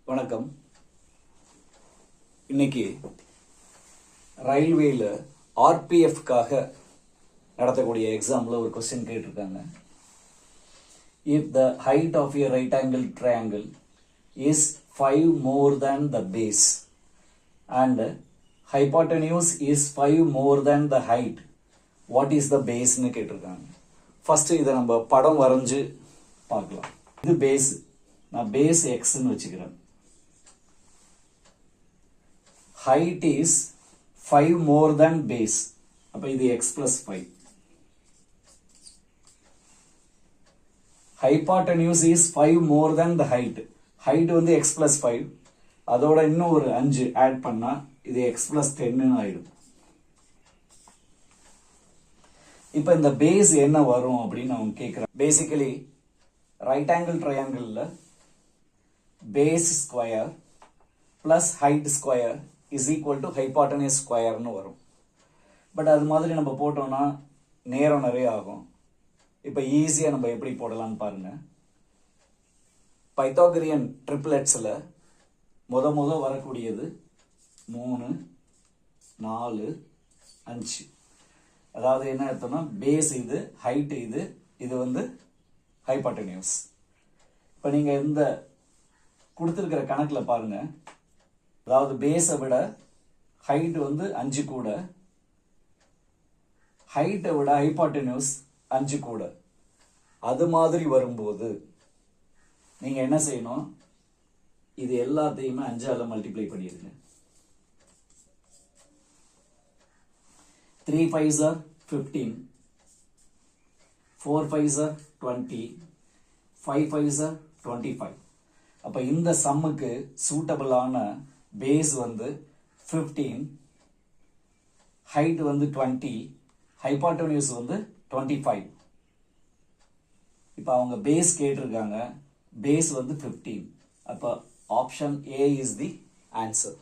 வணக்கம். இன்னைக்கு ரயில்வேல ஆர்பிஎஃப்காக நடத்தக்கூடிய எக்ஸாம்ல ஒரு கொஸ்டின் கேட்டிருக்காங்க. If the height of a right angle triangle is 5 more than the base and hypotenuse is 5 more than the height, what is the base னு கேட்டிருக்காங்க. ஃபர்ஸ்ட் இதை நம்ம படம் வரைஞ்சு பார்க்கலாம். இது பேஸ், நான் பேஸ் எக்ஸ்ன்னு வச்சுக்கிறேன். height is 5 more than base, அப்ப இது x plus 5. hypotenuse is 5 more than the height. height வந்து x plus 5, அதோட இன்னும் ஒரு 5 ஆட் பண்ணா இது x plus 10 ஆயிடும். இப்ப இந்த பேஸ் என்ன வரும் அப்படின்னு அவங்க கேட்கிறாங்க. பேசிக்கலி ரைட் ஆங்கிள் ட்ரையாங்கிள்ல base square plus height square is equal to hypotenuse ஸ்கொயர்னு வரும். பட் அது மாதிரி நம்ம போட்டோம்னா நேரம் நிறைய ஆகும். இப்போ ஈஸியாக நம்ம எப்படி போடலாம்னு பாருங்க. பைத்தாகரியன் ட்ரிப்ளெட்ஸில் முத வரக்கூடியது 3, 4, 5. அதாவது என்ன அர்த்தம்னா பேஸ் இது, ஹைட் இது, இது வந்து ஹைபாட்டனியூஸ். இப்போ நீங்கள் இந்த கொடுத்துருக்கிற கணக்கில் பாருங்க, அதாவது பேஸை விட ஹைட் வந்து 5 கூட, ஹைட்டை விட ஹைபாட்டனியூஸ் 5 கூட. அது மாதிரி வரும்போது நீங்க என்ன செய்யணும், இது எல்லாத்தையுமே 5ஆல மல்டிப்ளை பண்ணிடுங்க. 3 5s are 15, 4 5s are 20, 5 5s are 25. அப்ப இந்த சம்முக்கு சூட்டபிளான பேஸ் வந்து 15, ஹைட் வந்து 20, ஹைபாட்டனியூஸ் வந்து 25. இப்ப அவங்க பேஸ் கேட்டிருக்காங்க, பேஸ் வந்து 15. அப்ப option A is the answer.